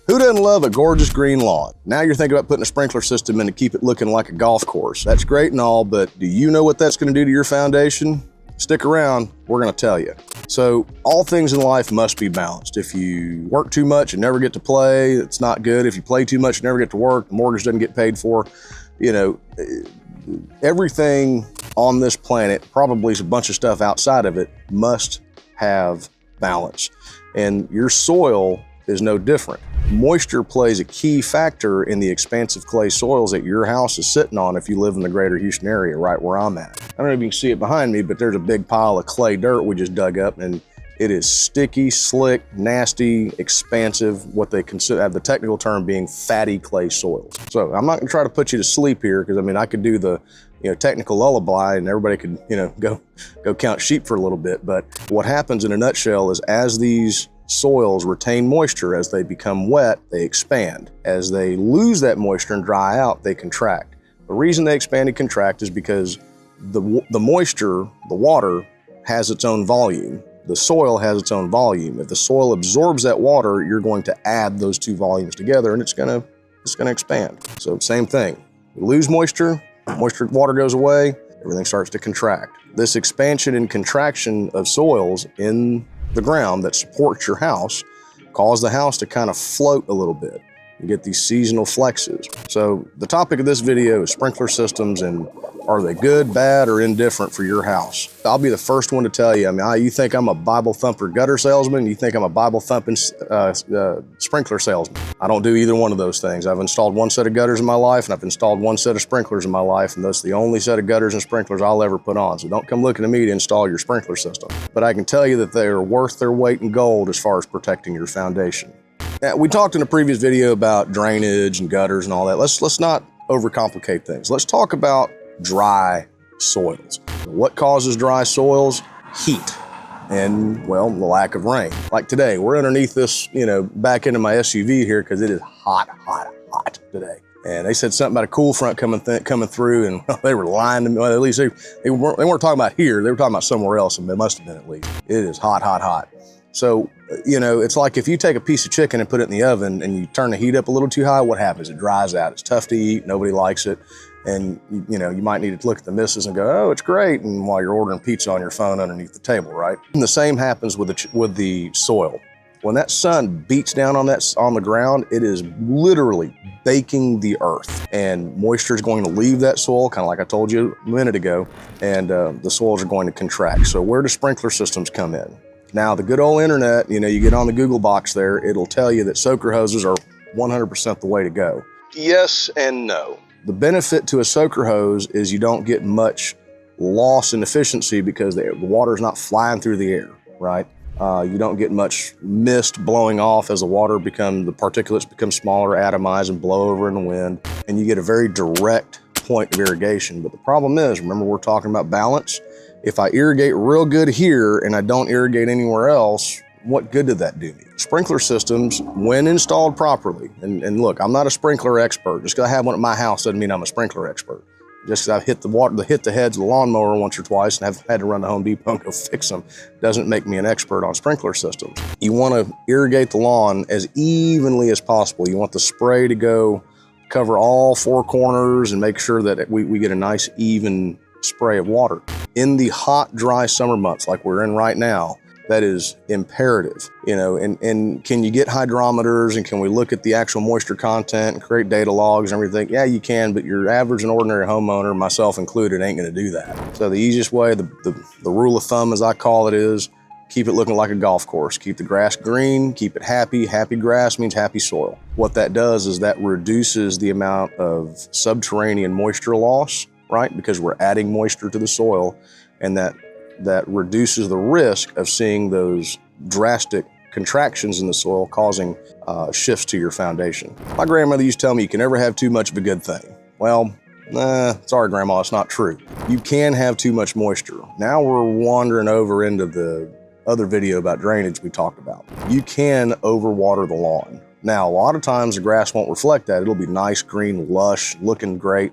Who doesn't love a gorgeous green lawn? Now you're thinking about putting a sprinkler system in to keep it looking like a golf course. That's great and all, but do you know what that's going to do to your foundation? Stick around, we're going to tell you. So all things in life must be balanced. If you work too much and never get to play, it's not good. If you play too much and never get to work, the mortgage doesn't get paid for. You know, everything on this planet, probably a bunch of stuff outside of it, must have balance. And your soil is no different. Moisture plays a key factor in the expansive clay soils that your house is sitting on if you live in the greater Houston area, right where I'm at. I don't know if you can see it behind me, but there's a big pile of clay dirt we just dug up, and it is sticky, slick, nasty, expansive, what they consider, the technical term being fatty clay soils. So I'm not gonna try to put you to sleep here, because I mean, I could do the technical lullaby and everybody could go count sheep for a little bit. But what happens in a nutshell is as these soils retain moisture, as they become wet, they expand. As they lose that moisture and dry out, they contract. The reason they expand and contract is because the moisture, the water, has its own volume. The soil has its own volume. If the soil absorbs that water, you're going to add those two volumes together and it's gonna expand. So same thing. You lose moisture, water goes away, everything starts to contract. This expansion and contraction of soils in the ground that supports your house cause the house to kind of float a little bit. You get these seasonal flexes. So the topic of this video is sprinkler systems, and are they good, bad, or indifferent for your house? I'll be the first one to tell you, I mean, you think I'm a Bible thumper gutter salesman, you think I'm a Bible thumping sprinkler salesman. I don't do either one of those things. I've installed one set of gutters in my life, and I've installed one set of sprinklers in my life, and that's the only set of gutters and sprinklers I'll ever put on. So don't come looking at me to install your sprinkler system. But I can tell you that they are worth their weight in gold as far as protecting your foundation. Now, we talked in a previous video about drainage and gutters and all that. Let's not overcomplicate things. Let's talk about dry soils. What causes dry soils? Heat and, well, the lack of rain. Like today, we're underneath this, back into my SUV here because it is hot today. And they said something about a cool front coming through, and they were lying to me. Well, at least they weren't talking about here. They were talking about somewhere else, and it must have been at least. It is hot. So, it's like if you take a piece of chicken and put it in the oven and you turn the heat up a little too high, what happens? It dries out. It's tough to eat. Nobody likes it. And, you might need to look at the missus and go, oh, it's great. And while you're ordering pizza on your phone underneath the table, right? And the same happens with the soil. When that sun beats down on the ground, it is literally baking the earth, and moisture is going to leave that soil, kind of like I told you a minute ago, and the soils are going to contract. So where do sprinkler systems come in? Now, the good old internet, you get on the Google box there, it'll tell you that soaker hoses are 100% the way to go. Yes and no. The benefit to a soaker hose is you don't get much loss in efficiency because the water is not flying through the air, right? You don't get much mist blowing off as the particulates become smaller, atomize, and blow over in the wind, and you get a very direct point of irrigation. But the problem is, remember, we're talking about balance. If I irrigate real good here and I don't irrigate anywhere else, what good did that do me? Sprinkler systems, when installed properly, and look, I'm not a sprinkler expert. Just because I have one at my house doesn't mean I'm a sprinkler expert. Just because I've hit the heads of the lawnmower once or twice and have had to run to Home Depot and go fix them doesn't make me an expert on sprinkler systems. You want to irrigate the lawn as evenly as possible. You want the spray to go cover all four corners and make sure that we get a nice even spray of water. In the hot, dry summer months like we're in right now, that is imperative, and can you get hydrometers and can we look at the actual moisture content and create data logs and everything? Yeah, you can, but your average and ordinary homeowner, myself included, ain't gonna do that. So the easiest way, the rule of thumb as I call it, is keep it looking like a golf course. Keep the grass green, keep it happy. Happy grass means happy soil. What that does is that reduces the amount of subterranean moisture loss, right? Because we're adding moisture to the soil, and that reduces the risk of seeing those drastic contractions in the soil causing shifts to your foundation. My grandmother used to tell me you can never have too much of a good thing. Well, sorry, Grandma, it's not true. You can have too much moisture. Now we're wandering over into the other video about drainage we talked about. You can overwater the lawn. Now, a lot of times the grass won't reflect that. It'll be nice, green, lush, looking great.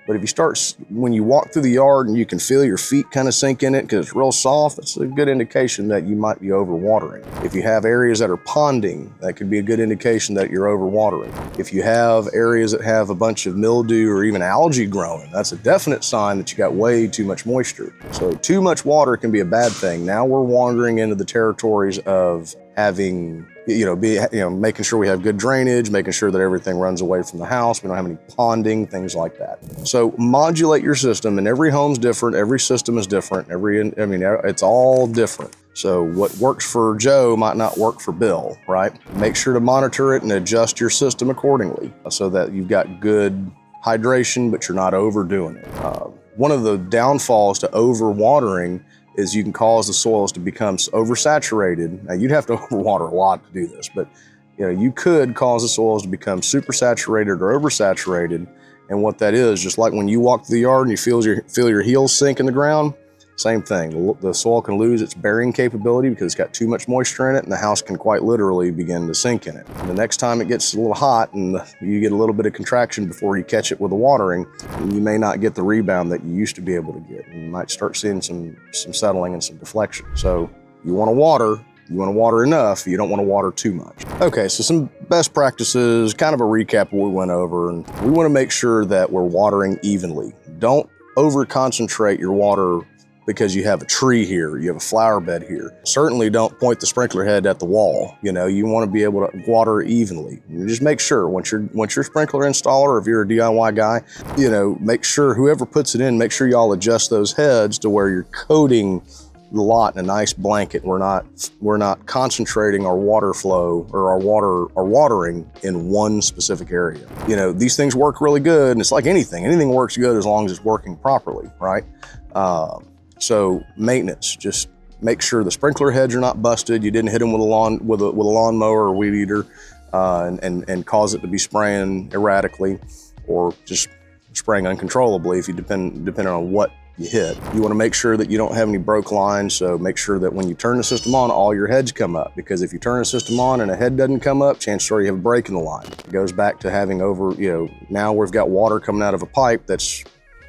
But if you start, when you walk through the yard and you can feel your feet kind of sink in it because it's real soft, that's a good indication that you might be overwatering. If you have areas that are ponding, that could be a good indication that you're overwatering. If you have areas that have a bunch of mildew or even algae growing, that's a definite sign that you got way too much moisture. So too much water can be a bad thing. Now we're wandering into the territories of having, making sure we have good drainage, making sure that everything runs away from the house, we don't have any ponding, things like that. So modulate your system, and every home's different, every system is different, it's all different. So what works for Joe might not work for Bill, right? Make sure to monitor it and adjust your system accordingly so that you've got good hydration, but you're not overdoing it. One of the downfalls to overwatering is you can cause the soils to become oversaturated. Now you'd have to overwater a lot to do this, but you could cause the soils to become supersaturated or oversaturated. And what that is, just like when you walk through the yard and you feel your heels sink in the ground, same thing. The soil can lose its bearing capability because it's got too much moisture in it, and the house can quite literally begin to sink in it. And the next time it gets a little hot and you get a little bit of contraction before you catch it with the watering, you may not get the rebound that you used to be able to get. And you might start seeing some settling and some deflection. So you want to water enough, you don't want to water too much. Okay, so some best practices, kind of a recap of what we went over, and we want to make sure that we're watering evenly. Don't over-concentrate your water because you have a tree here, you have a flower bed here. Certainly don't point the sprinkler head at the wall. You want to be able to water evenly. You just make sure once you're sprinkler installer, or if you're a DIY guy, make sure whoever puts it in, make sure y'all adjust those heads to where you're coating the lot in a nice blanket. We're not concentrating our water flow or our watering in one specific area. These things work really good, and it's like anything works good as long as it's working properly, right? So maintenance, just make sure the sprinkler heads are not busted. You didn't hit them with a lawnmower or weed eater and cause it to be spraying erratically or just spraying uncontrollably if you depending on what you hit. You want to make sure that you don't have any broke lines, so make sure that when you turn the system on, all your heads come up, because if you turn the system on and a head doesn't come up, chances are you have a break in the line. It goes back to having now we've got water coming out of a pipe that's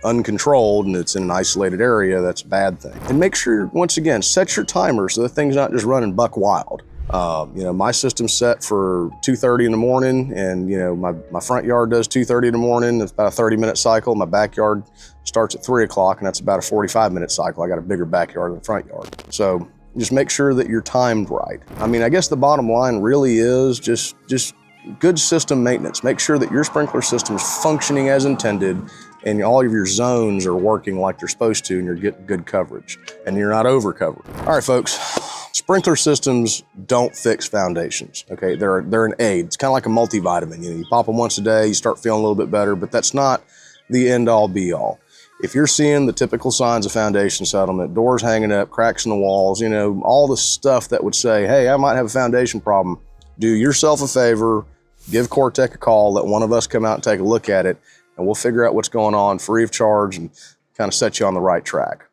uncontrolled and it's in an isolated area. That's a bad thing. And make sure, once again, set your timer so the thing's not just running buck wild. My system's set for 2:30 in the morning, and my front yard does 2:30 in the morning. It's about a 30-minute cycle. My backyard starts at 3 o'clock, and that's about a 45-minute cycle. I got a bigger backyard than the front yard. So just make sure that you're timed right. I guess the bottom line really is just good system maintenance. Make sure that your sprinkler system is functioning as intended, and all of your zones are working like they're supposed to, and you're getting good coverage, and you're not over covered. All right, folks, sprinkler systems don't fix foundations, okay? They're an aid. It's kind of like a multivitamin. You pop them once a day, you start feeling a little bit better, but that's not the end-all, be-all. If you're seeing the typical signs of foundation settlement, doors hanging up, cracks in the walls, all the stuff that would say, hey, I might have a foundation problem, do yourself a favor, give CoreTech a call, let one of us come out and take a look at it, and we'll figure out what's going on free of charge and kind of set you on the right track.